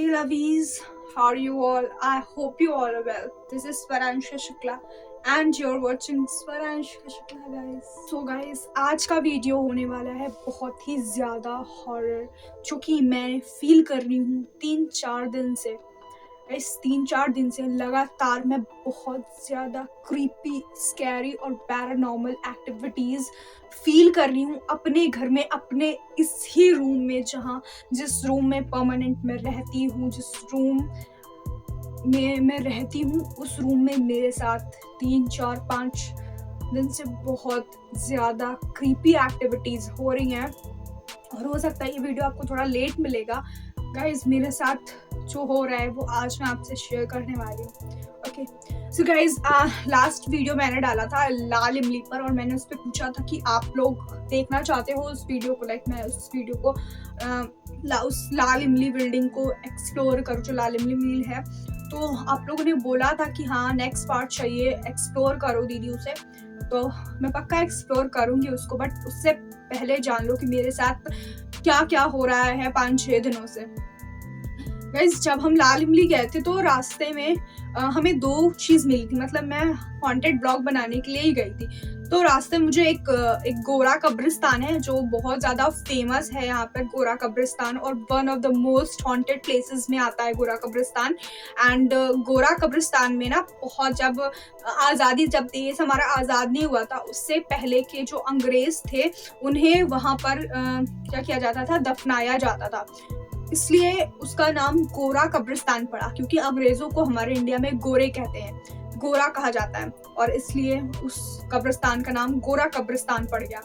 Hey lovies, how are you all? I hope you all are well. This is Swaransha Shukla and you're watching Swaransha Shukla guys. So guys, आज का video होने वाला है बहुत ही ज़्यादा horror, जो कि मैं फील कर रही हूँ 3-4 दिन से। इस 3-4 दिन से लगातार मैं बहुत ज़्यादा क्रीपी, स्कैरी और पैरानॉर्मल एक्टिविटीज़ फील कर रही हूँ अपने घर में, अपने इस ही रूम में, जिस रूम में परमानेंट मैं रहती हूँ, जिस रूम में मैं रहती हूँ, उस रूम में मेरे साथ 3-4-5 दिन से बहुत ज़्यादा क्रीपी एक्टिविटीज़ हो रही हैं। और हो सकता है ये वीडियो आपको थोड़ा लेट मिलेगा गाइज। मेरे साथ जो हो रहा है वो आज मैं आपसे शेयर करने वाली हूँ। Okay so guys, last video मैंने डाला था लाल इमली पर और मैंने उस पर पूछा था कि आप लोग देखना चाहते हो उस वीडियो को। मैं उस वीडियो को उस लाल इमली बिल्डिंग को एक्सप्लोर करूँ, जो लाल इमली मिल है। तो आप लोगों ने बोला था कि हाँ नेक्स्ट पार्ट चाहिए, एक्सप्लोर करो दीदी उसे। तो मैं पक्का एक्सप्लोर करूँगी उसको, बट उससे पहले जान लो कि मेरे साथ क्या क्या हो रहा है 5-6 दिनों से। गाइस, जब हम लाल इमली गए थे तो रास्ते में हमें 2 चीज़ मिली थी। मतलब मैं हॉन्टेड ब्लॉग बनाने के लिए ही गई थी। तो रास्ते में मुझे एक गोरा कब्रिस्तान है जो बहुत ज़्यादा फेमस है यहाँ पर, गोरा कब्रिस्तान, और one of the most haunted places में आता है गोरा कब्रिस्तान। एंड गोरा कब्रिस्तान में ना बहुत, जब देश हमारा आज़ाद नहीं हुआ था उससे पहले के जो अंग्रेज थे उन्हें वहाँ पर क्या किया जाता था, दफनाया जाता था। इसलिए उसका नाम गोरा कब्रिस्तान पड़ा, क्योंकि अंग्रेजों को हमारे इंडिया में गोरे कहते हैं, गोरा कहा जाता है, और इसलिए उस कब्रिस्तान का नाम गोरा कब्रिस्तान पड़ गया।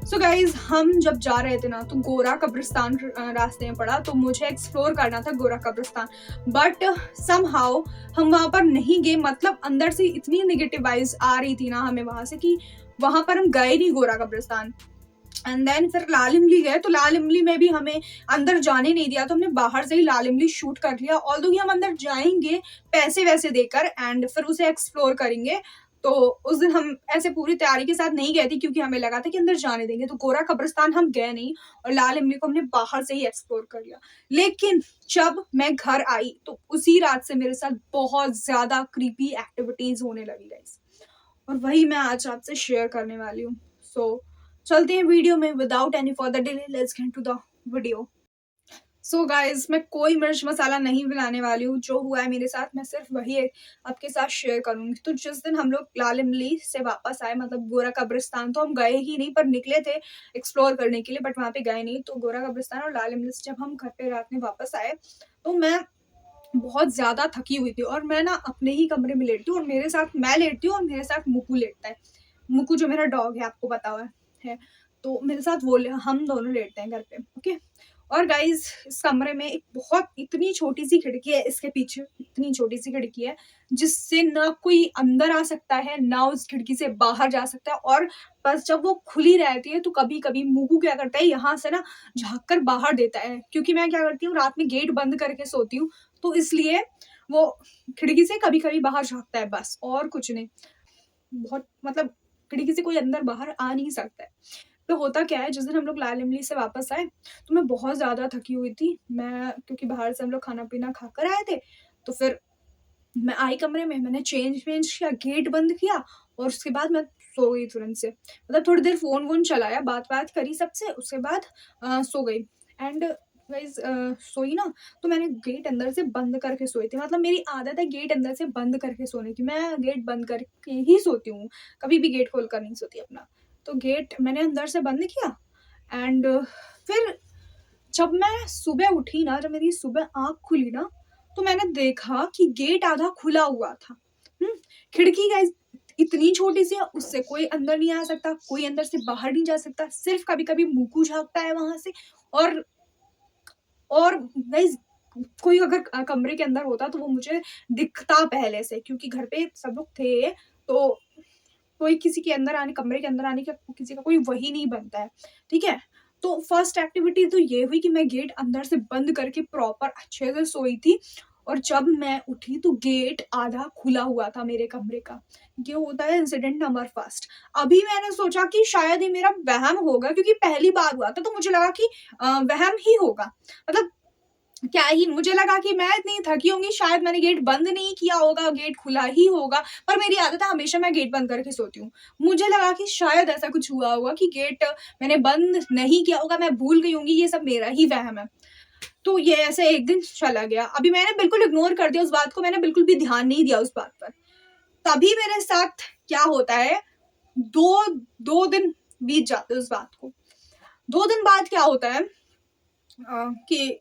सो गाइज, हम जब जा रहे थे ना तो गोरा कब्रिस्तान रास्ते में पड़ा, तो मुझे एक्सप्लोर करना था गोरा कब्रिस्तान, बट समहाउ हम वहाँ पर नहीं गए। मतलब अंदर से इतनी नेगेटिव वाइब्स आ रही थी ना हमें वहाँ से कि वहाँ पर हम गए नहीं गोरा कब्रिस्तान। एंड देन फिर लाल इमली गए, तो लाल इमली में भी हमें अंदर जाने नहीं दिया, तो हमने बाहर से ही लाल इमली शूट कर लिया। ऑल्दो कि हम अंदर जाएंगे पैसे वैसे देकर एंड फिर उसे एक्सप्लोर करेंगे। तो उस दिन हम ऐसे पूरी तैयारी के साथ नहीं गए थे, क्योंकि हमें लगा था कि अंदर जाने देंगे। तो गोरा कब्रिस्तान हम गए नहीं और लाल इमली को हमने बाहर से ही एक्सप्लोर कर लिया। लेकिन जब मैं घर आई तो उसी रात से मेरे साथ बहुत ज्यादा क्रीपी एक्टिविटीज होने लगी गाइस, और वही मैं आज आपसे शेयर करने वाली हूँ। सो चलते हैं वीडियो में, without any further delay, let's get to the video. So guys, मैं कोई मिर्च मसाला नहीं बनाने वाली हूँ। जो हुआ है मेरे साथ मैं सिर्फ वही आपके साथ शेयर करूंगी। तो जिस दिन हम लोग लाल इमली से वापस आए, मतलब गोरा कब्रिस्तान तो हम गए ही नहीं, पर निकले थे एक्सप्लोर करने के लिए, बट वहाँ पे गए नहीं। तो गोरा कब्रिस्तान और लाल इमली से जब हम घर पे रात में वापस आए तो मैं बहुत ज्यादा थकी हुई थी, और मैं ना अपने ही कमरे में लेटती हूँ, और मेरे साथ मैं लेटती हूँ और मेरे साथ मुकू लेटता है। मुकू जो मेरा डॉग है, आपको पता हुआ है, तो मेरे साथ वो हम दोनों लेटते हैं घर पे। ओके, और गाइज इस कमरे में एक बहुत इतनी छोटी सी खिड़की है, इसके पीछे इतनी छोटी सी खिड़की है जिससे ना कोई अंदर आ सकता है ना उस खिड़की से बाहर जा सकता है। और बस जब वो खुली रहती है तो कभी कभी मुकू क्या करता है, यहाँ से ना झाँक कर बाहर देता है, क्योंकि मैं क्या करती हूँ रात में गेट बंद करके सोती हूँ, तो इसलिए वो खिड़की से कभी कभी बाहर झाँकता है, बस और कुछ नहीं। बहुत मतलब खिड़की से कोई अंदर बाहर आ नहीं सकता है। तो होता क्या है, जिस दिन हम लोग लाल इमली से वापस आए तो मैं बहुत ज़्यादा थकी हुई थी। मैं क्योंकि बाहर से हम लोग खाना पीना खाकर आए थे, तो फिर मैं आई कमरे में, मैंने चेंज वेंज किया, गेट बंद किया, और उसके बाद मैं सो गई तुरंत से। मतलब थोड़ी देर फ़ोन वोन चलाया, बात करी सबसे, उसके बाद सो गई। एंड गाइस, सोई ना तो मैंने गेट अंदर से बंद करके सोई थी। मतलब मेरी आदत है गेट अंदर से बंद करके सोने की, मैं गेट बंद करके ही सोती हूँ, कभी भी गेट खोल कर नहीं सोती अपना। तो गेट मैंने अंदर से बंद किया एंड फिर जब मैं सुबह उठी ना, जब मेरी सुबह आँख खुली ना, तो मैंने देखा कि गेट आधा खुला हुआ था। खिड़की गाइस इतनी छोटी सी है, उससे कोई अंदर नहीं आ सकता, कोई अंदर से बाहर नहीं जा सकता, सिर्फ कभी-कभी मुकू झाँकता है वहाँ से। और गाइस, कोई अगर कमरे के अंदर होता तो वो मुझे दिखता पहले से, क्योंकि घर पे सब लोग थे, तो कोई किसी के अंदर आने, कमरे के अंदर आने का किसी का कोई वही नहीं बनता है, ठीक है? तो फर्स्ट एक्टिविटी तो ये हुई कि मैं गेट अंदर से बंद करके प्रॉपर अच्छे से सोई थी, और जब मैं उठी तो गेट आधा खुला हुआ था मेरे कमरे का। ये होता है इंसिडेंट नंबर फर्स्ट। अभी मैंने सोचा कि शायद ये मेरा वहम होगा, क्योंकि पहली बार हुआ था तो मुझे लगा कि वहम ही होगा। मतलब क्या ही, मुझे लगा कि मैं इतनी थकी होंगी, शायद मैंने गेट बंद नहीं किया होगा, गेट खुला ही होगा, पर मेरी आदत है हमेशा मैं गेट बंद करके सोती हूँ। मुझे लगा कि शायद ऐसा कुछ हुआ होगा कि गेट मैंने बंद नहीं किया होगा, मैं भूल गई होंगी, ये सब मेरा ही वहम है। तो ये ऐसे एक दिन चला गया। अभी मैंने बिल्कुल इग्नोर कर दिया उस बात को, मैंने बिल्कुल भी ध्यान नहीं दिया उस बात पर। तभी मेरे साथ क्या होता है, 2 दिन बीत जाते हैं उस बात को। 2 दिन बाद क्या होता है कि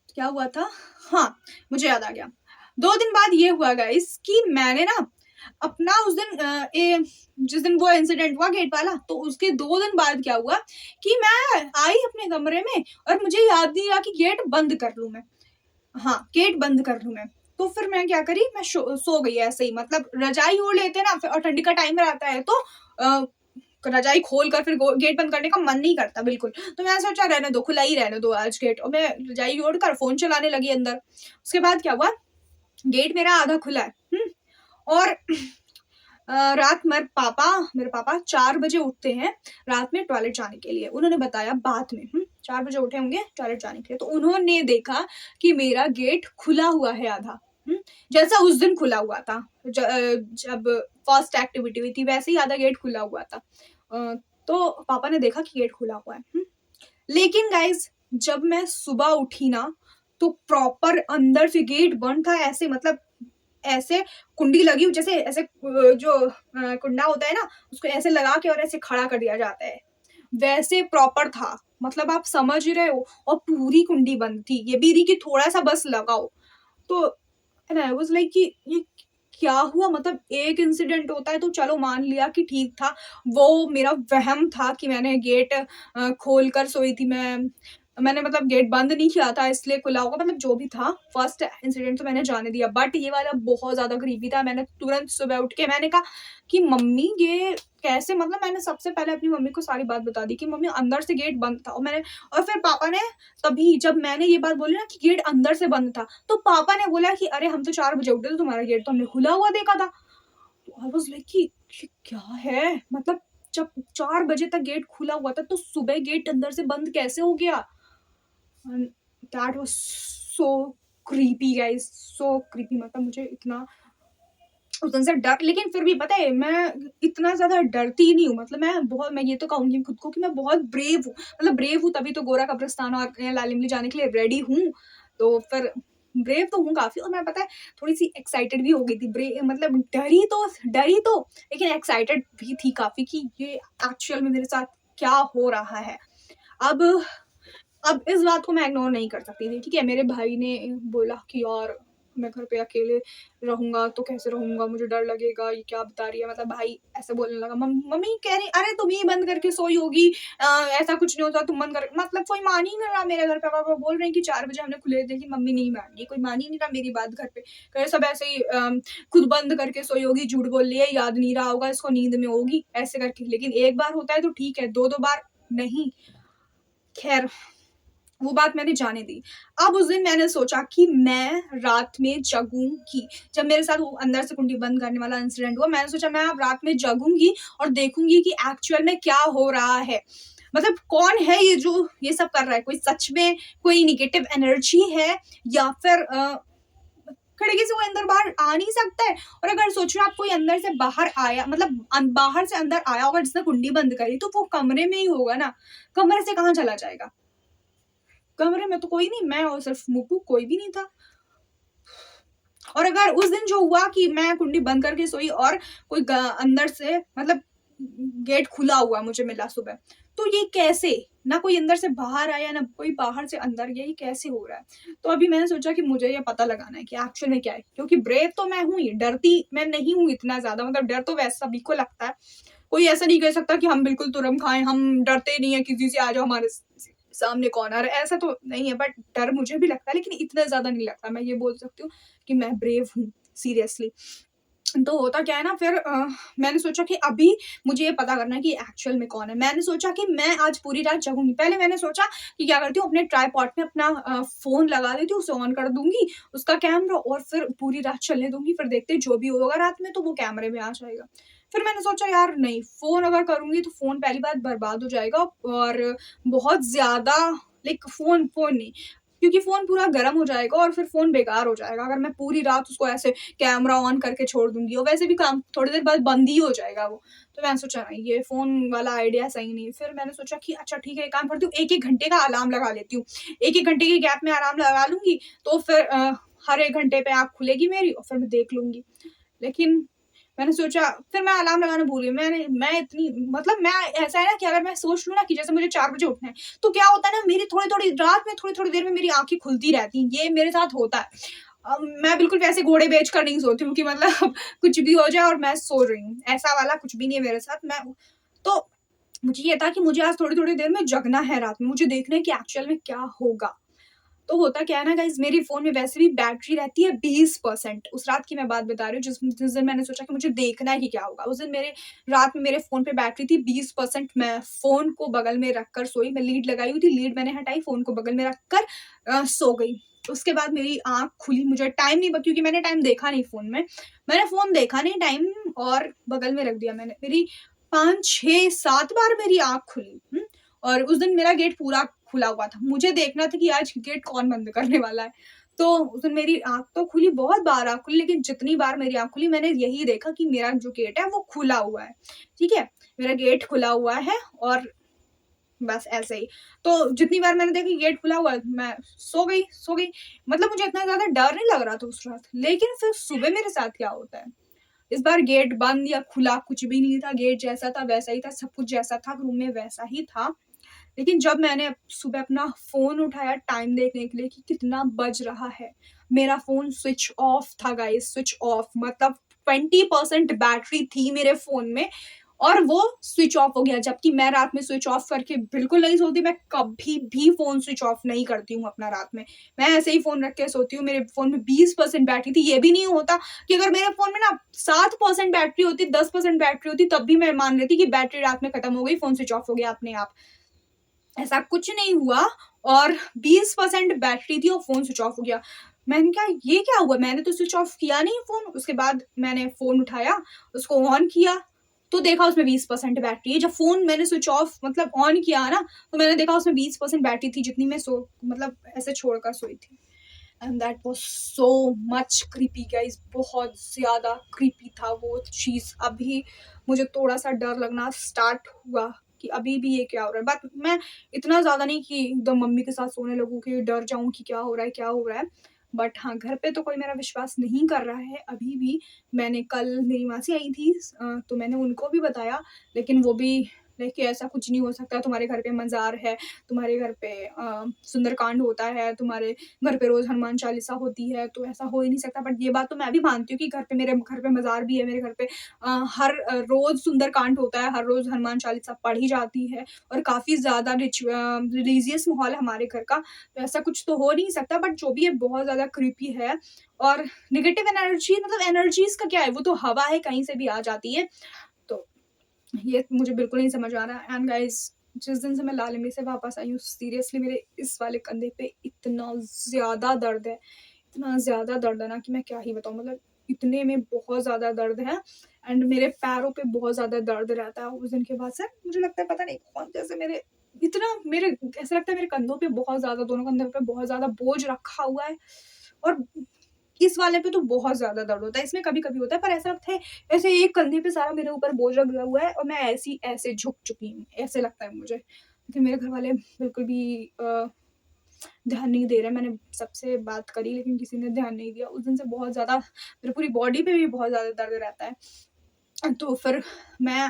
क्या हुआ था? हाँ, मुझे याद आ गया। 2 दिन बाद ये हुआ गाइस कि मैंने ना अपना उस दिन जिस दिन वो इंसिडेंट हुआ गेट वाला, तो उसके 2 दिन बाद क्या हुआ कि मैं आई अपने कमरे में और मुझे याद नहीं रहा कि गेट बंद कर लूँ मैं। हाँ, गेट बंद कर लूँ मैं। तो फिर मैं क्या करी, मैं सो गई ऐसे ही, मतलब रजाई ओढ़ लेते हैं ना, फिर और ठंडी का टाइम रहता है तो रजाई खोल कर फिर गेट बंद करने का मन नहीं करता बिल्कुल। तो मैंने सोचा रहने दो, खुला ही रहने दो आज गेट, और मैं रजाई ओढ़ कर फ़ोन चलाने लगी अंदर। उसके बाद क्या हुआ, गेट मेरा आधा खुला है, और रात मेरे पापा 4 बजे उठते हैं रात में टॉयलेट जाने के लिए। उन्होंने बताया बाद में, 4 बजे उठे होंगे टॉयलेट जाने के लिए, तो उन्होंने देखा कि मेरा गेट खुला हुआ है आधा, जैसा उस दिन खुला हुआ था जब फर्स्ट एक्टिविटी हुई थी, वैसे ही आधा गेट खुला हुआ था। तो पापा ने देखा कि गेट खुला हुआ है। लेकिन गाइज जब मैं सुबह उठी ना, तो प्रॉपर अंदर से गेट बंद था, ऐसे मतलब ऐसे कुंडी लगी हुई, जैसे ऐसे जो कुंडा होता है ना, उसको ऐसे लगा के और ऐसे खड़ा कर दिया जाता है, वैसे प्रॉपर था। मतलब आप समझ ही रहे हो, और पूरी कुंडी बंद थी, ये भी नहीं कि थोड़ा सा बस लगाओ। तो एंड आई वाज लाइक कि ये क्या हुआ, मतलब एक इंसिडेंट होता है तो चलो मान लिया कि ठीक था, वो मेरा वहम था कि मैंने गेट खोल कर सोई थी, मैंने मतलब गेट बंद नहीं किया था इसलिए खुला होगा, मतलब जो भी था फर्स्ट इंसिडेंट तो मैंने जाने दिया, बट ये वाला बहुत ज़्यादा क्रीपी था। मैंने तुरंत सुबह उठ के मैंने कहा कि मम्मी ये कैसे, मतलब मैंने सबसे पहले अपनी मम्मी को सारी बात बता दी कि मम्मी अंदर से गेट बंद था, और फिर पापा ने, तभी जब मैंने ये बात बोली ना कि गेट अंदर से बंद था, तो पापा ने बोला कि अरे हम तो 4 बजे उठे थे, तुम्हारा गेट तो हमने खुला हुआ देखा था। तो आई वाज लाइक कि ये क्या है, मतलब जब 4 बजे तक गेट खुला हुआ था तो सुबह गेट अंदर से बंद कैसे हो गया? And that was so creepy guys, so creepy, मतलब मुझे इतना उस दिन से डर, लेकिन फिर भी पता है मैं इतना ज़्यादा डरती नहीं हूँ, मतलब मैं ये तो कहूँगी खुद को कि मैं बहुत ब्रेव हूँ, मतलब ब्रेव हूँ तभी तो गोरा कब्रिस्तान और लाल इमली जाने के लिए रेडी हूँ। तो फिर ब्रेव तो हूँ काफ़ी, और मैं पता है थोड़ी-सी एक्साइटेड भी हो गई थी, मतलब डरी तो लेकिन एक्साइटेड भी थी काफ़ी कि ये एक्चुअल में मेरे साथ क्या हो रहा है। अब अब इस बात को मैं इग्नोर नहीं कर सकती थी, ठीक है? मेरे भाई ने बोला कि यार मैं घर पे अकेले रहूँगा तो कैसे रहूँगा? मुझे डर लगेगा, ये क्या बता रही है? मतलब भाई ऐसे बोलने लगा। मम्मी कह रही, "अरे तुम ही बंद करके सोई होगी, ऐसा कुछ नहीं होता, तुम बंद कर", मतलब कोई मान ही नहीं रहा मेरे घर पे। पापा बोल रहे हैं कि 4 बजे हमने खुले थे, कि मम्मी नहीं मान रही, कोई मान ही नहीं रहा मेरी बात घर पे। कह रहे सब ऐसे ही खुद बंद करके सोई होगी, झूठ बोल रही है, याद नहीं रहा होगा इसको, नींद में होगी, ऐसे करके। लेकिन एक बार होता है तो ठीक है, 2-2 बार नहीं। खैर वो बात मैंने जाने दी। अब उस दिन मैंने सोचा कि मैं रात में जगूँगी। जब मेरे साथ वो अंदर से कुंडी बंद करने वाला इंसिडेंट हुआ, मैंने सोचा मैं अब रात में जगूँगी और देखूँगी कि एक्चुअल में क्या हो रहा है। मतलब कौन है ये जो ये सब कर रहा है? कोई सच में कोई नेगेटिव एनर्जी है, या फिर खिड़की से कोई अंदर-बाहर आ नहीं सकता है? और अगर सोचो आप कोई अंदर से बाहर आया, मतलब बाहर से अंदर आया होगा जिसने कुंडी बंद करी, तो वो कमरे में ही होगा ना, कमरे से कहाँ चला जाएगा? कमरे में तो कोई नहीं, मैं और सिर्फ मुप्पू, कोई भी नहीं था। और अगर उस दिन जो हुआ कि मैं कुंडी बंद करके सोई और कोई अंदर से, मतलब गेट खुला हुआ मुझे मिला सुबह, तो ये कैसे? ना कोई अंदर से बाहर आया, ना कोई बाहर से अंदर गया, ये कैसे हो रहा है? तो अभी मैंने सोचा कि मुझे ये पता लगाना है कि एक्चुअल में क्या है, क्योंकि ब्रेव तो मैं हूँ ही, डरती मैं नहीं हूँ इतना ज्यादा, मतलब डर तो वैसे सभी को लगता है। कोई ऐसा नहीं कह सकता कि हम बिल्कुल तुरंत खाएं, हम डरते नहीं है किसी से, आ जाओ हमारे सामने कौन आ रहा है, ऐसा तो नहीं है, बट डर मुझे भी लगता है, लेकिन इतना ज़्यादा नहीं लगता। मैं ये बोल सकती हूँ कि मैं ब्रेव हूँ, सीरियसली। तो होता क्या है ना, फिर मैंने सोचा कि अभी मुझे ये पता करना है कि एक्चुअल में कौन है। मैंने सोचा कि मैं आज पूरी रात जगूँगी। पहले मैंने सोचा कि क्या करती हूँ, अपने ट्राइपॉड में अपना फ़ोन लगा देती हूँ, उसे ऑन कर दूँगी, उसका कैमरा, और फिर पूरी रात चलने दूँगी, फिर देखते हैं जो भी होगा रात में तो वो कैमरे में आ जाएगा। फिर मैंने सोचा यार नहीं, फ़ोन अगर करूँगी तो फ़ोन पहली बात बर्बाद हो जाएगा, और बहुत ज़्यादा, लाइक फ़ोन नहीं, क्योंकि फ़ोन पूरा गर्म हो जाएगा और फिर फ़ोन बेकार हो जाएगा अगर मैं पूरी रात उसको ऐसे कैमरा ऑन करके छोड़ दूँगी, और वैसे भी काम थोड़ी देर बाद बंद ही हो जाएगा वो। तो मैंने सोचा नहीं, ये फ़ोन वाला आइडिया सही नहीं है। फिर मैंने सोचा कि अच्छा ठीक है, एक काम करती हूँ, 1-1 घंटे का अलार्म लगा लेती हूँ। 1-1 घंटे के गैप में अलार्म लगा लूँगी, तो फिर हर 1 घंटे पे आँख खुलेगी मेरी और फिर मैं देख लूँगी। लेकिन मैंने सोचा, फिर मैं अलार्म लगाना भूल गई। मैं इतनी मतलब मैं ऐसा है ना कि अगर मैं सोच लूँ ना कि जैसे मुझे 4 बजे उठना है, तो क्या होता है ना, मेरी थोड़ी-थोड़ी रात में थोड़ी-थोड़ी देर में मेरी आँखें खुलती रहती हैं। ये मेरे साथ होता है। मैं बिल्कुल वैसे घोड़े बेच कर नहीं सोती हूँ कि मतलब कुछ भी हो जाए और मैं सो रही हूँ। ऐसा वाला कुछ भी नहीं है मेरे साथ। तो मुझे ये था कि मुझे आज थोड़ी-थोड़ी देर में जगना है रात में। मुझे देखना है कि एक्चुअल में क्या होगा। तो होता क्या है ना गाइज़, मेरी फ़ोन में वैसे भी बैटरी रहती है 20%। उस रात की मैं बात बता रही हूँ जिस दिन मैंने सोचा कि मुझे देखना है कि क्या होगा। उस दिन मेरे रात में मेरे फ़ोन पे बैटरी थी 20%। मैं फ़ोन को बगल में रख कर सोई। मैं लीड लगाई हुई थी, लीड मैंने हटाई, फ़ोन को बगल में रख कर सो गई। उसके बाद मेरी आँख खुली, मुझे टाइम नहीं ब क्योंकि मैंने टाइम देखा नहीं फ़ोन में। मैंने फ़ोन देखा नहीं टाइम, और बगल में रख दिया मैंने। मेरी 5, 6, 7 बार मेरी आँख खुली। और उस दिन मेरा गेट पूरा खुला हुआ था। मुझे देखना था कि आज गेट कौन बंद करने वाला है। तो उस दिन मेरी आँख तो खुली, बहुत बार आँख खुली, लेकिन जितनी बार मेरी आँख खुली मैंने यही देखा कि मेरा जो गेट है वो खुला हुआ है। ठीक है? मेरा गेट खुला हुआ है और बस ऐसे ही। तो जितनी बार मैंने देखा गेट खुला हुआ है, मैं सो गई। मतलब मुझे इतना ज़्यादा डर नहीं लग रहा था उस रात। लेकिन फिर सुबह मेरे साथ क्या होता है, इस बार गेट बंद या खुला कुछ भी नहीं था। गेट जैसा था वैसा ही था, सब कुछ जैसा था रूम में वैसा ही था। लेकिन जब मैंने सुबह अपना फ़ोन उठाया टाइम देखने के लिए कि कितना बज रहा है, मेरा फ़ोन स्विच ऑफ था गाइस, स्विच ऑफ, मतलब 20% बैटरी थी मेरे फ़ोन में और वो स्विच ऑफ हो गया। जबकि मैं रात में स्विच ऑफ करके बिल्कुल नहीं सोती, मैं कभी भी फ़ोन स्विच ऑफ नहीं करती हूँ अपना रात में। मैं ऐसे ही फ़ोन रख के सोती हूँ। मेरे फ़ोन में 20% बैटरी थी। ये भी नहीं होता कि अगर मेरे फ़ोन में ना 7% बैटरी होती, 10% बैटरी होती, तब भी मैं मान लेती कि बैटरी रात में खत्म हो गई, फ़ोन स्विच ऑफ हो गया अपने आप। ऐसा कुछ नहीं हुआ और 20% बैटरी थी और फ़ोन स्विच ऑफ हो गया। मैंने कहा ये क्या हुआ? मैंने तो स्विच ऑफ किया नहीं फ़ोन। उसके बाद मैंने फ़ोन उठाया, उसको ऑन किया, तो देखा उसमें 20% बैटरी है। जब फ़ोन मैंने स्विच ऑफ मतलब ऑन किया ना, तो मैंने देखा उसमें 20% बैटरी थी जितनी मैं मतलब ऐसे छोड़कर सोई थी। And that was so much creepy guys, बहुत ज़्यादा क्रीपी था वो चीज़। अभी मुझे थोड़ा-सा डर लगना स्टार्ट हुआ कि अभी भी ये क्या हो रहा है। बट मैं इतना ज़्यादा नहीं कि एकदम मम्मी के साथ सोने लगूँ कि डर जाऊँ कि क्या हो रहा है, क्या हो रहा है। बट हाँ, घर पे तो कोई मेरा विश्वास नहीं कर रहा है अभी भी। मैंने कल मेरी मासी आई थी तो मैंने उनको भी बताया, लेकिन वो भी लाइक कि ऐसा कुछ नहीं हो सकता, तुम्हारे घर पे मज़ार है, तुम्हारे घर पे सुंदरकांड होता है, तुम्हारे घर पे रोज़ हनुमान चालीसा होती है, तो ऐसा हो ही नहीं सकता। बट ये बात तो मैं भी मानती हूँ कि मेरे घर पे मज़ार भी है, मेरे घर पे हर रोज़ सुंदरकांड होता है, हर रोज़ हनुमान चालीसा पढ़ी जाती है और काफ़ी ज़्यादा रिलीजियस माहौल है हमारे घर का, तो ऐसा कुछ तो हो नहीं सकता। बट जो भी है बहुत ज़्यादा क्रीपी है और नेगेटिव एनर्जी, मतलब एनर्जीज़ का क्या है, वो तो हवा है, कहीं से भी आ जाती है। तो ये मुझे बिल्कुल नहीं समझ आ रहा। एंड गाइज़, जिस दिन से मैं लाल इमली से वापस आई हूँ, सीरियसली मेरे इस वाले कंधे पे इतना ज़्यादा दर्द है, इतना ज़्यादा दर्द है ना कि मैं क्या ही बताऊँ, मतलब इतने में बहुत ज़्यादा दर्द है। एंड मेरे पैरों पे बहुत ज़्यादा दर्द रहता है उस दिन के बाद से। मुझे लगता है पता नहीं कौन, जैसे मेरे ऐसा लगता है मेरे कंधों पे बहुत ज़्यादा, दोनों कंधों पे बहुत ज़्यादा बोझ रखा हुआ है और इस वाले पे तो बहुत ज़्यादा दर्द होता है। इसमें कभी-कभी होता है, पर ऐसा लगता है ऐसे एक कंधे पे सारा मेरे ऊपर बोझ लगा हुआ है और मैं ऐसे झुक चुकी हूँ, ऐसे लगता है मुझे। लेकिन मेरे घर वाले बिल्कुल भी ध्यान नहीं दे रहे। मैंने सबसे बात करी लेकिन किसी ने ध्यान नहीं दिया। उस दिन से बहुत ज़्यादा मेरी पूरी बॉडी पे भी बहुत ज़्यादा दर्द रहता है। तो फिर मैं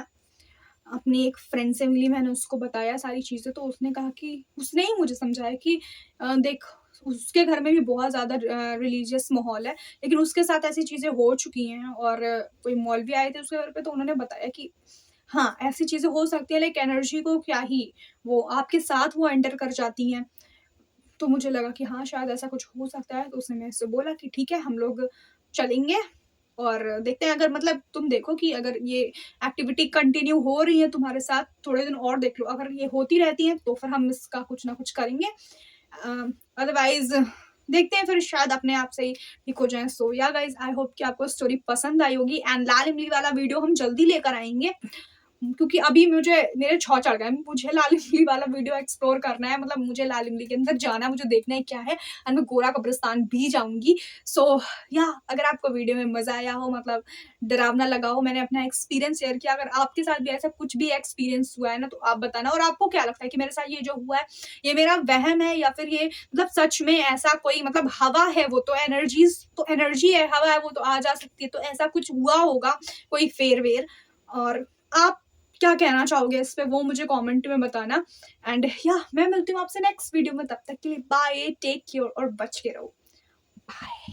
अपनी एक फ्रेंड से मिली, मैंने उसको बताया सारी चीज़ें, तो उसने कहा कि उसने ही मुझे समझाया कि देख, उसके घर में भी बहुत ज़्यादा रिलीजियस माहौल है, लेकिन उसके साथ ऐसी चीज़ें हो चुकी हैं और कोई मौलवी आए थे उसके घर पे, तो उन्होंने बताया कि हाँ, ऐसी चीज़ें हो सकती हैं, लाइक एनर्जी को क्या ही, वो आपके साथ वो एंटर कर जाती हैं। तो मुझे लगा कि हाँ, शायद ऐसा कुछ हो सकता है, तो उसने मेरे से बोला कि ठीक है, हम लोग चलेंगे और देखते हैं, अगर मतलब तुम देखो कि अगर ये एक्टिविटी कंटिन्यू हो रही है तुम्हारे साथ, थोड़े दिन और देख लो, अगर ये होती रहती है तो फिर हम इसका कुछ ना कुछ करेंगे। अदरवाइज़ देखते हैं, फिर शायद अपने आप से ही ठीक हो जाएँ। सो या गाइज़, आई होप कि आपको स्टोरी पसंद आई होगी एंड लाल इमली वाला वीडियो हम जल्दी लेकर आएँगे। क्योंकि अभी मुझे मेरे छौ चढ़ गए, मुझे लाल इमली वाला वीडियो एक्सप्लोर करना है, मतलब मुझे लाल इमली के अंदर जाना है, मुझे देखना है क्या है, एंड मैं गोरा कब्रिस्तान भी जाऊंगी। सो या अगर आपको वीडियो में मजा आया हो, मतलब डरावना लगा हो, मैंने अपना एक्सपीरियंस शेयर किया, अगर आपके साथ भी ऐसा कुछ भी एक्सपीरियंस हुआ है ना, तो आप बताना। और आपको क्या लगता है कि मेरे साथ ये जो हुआ है, ये मेरा वहम है या फिर ये मतलब सच में ऐसा कोई मतलब हवा है, वो तो एनर्जीज तो एनर्जी है, हवा है वो तो आ जा सकती है, तो ऐसा कुछ हुआ होगा कोई फेर वेर। और आप क्या कहना चाहोगे इस पे, वो मुझे कमेंट में बताना। एंड या मैं मिलती हूँ आपसे नेक्स्ट वीडियो में, तब तक के लिए बाय, टेक केयर और बच के रहो। बाय।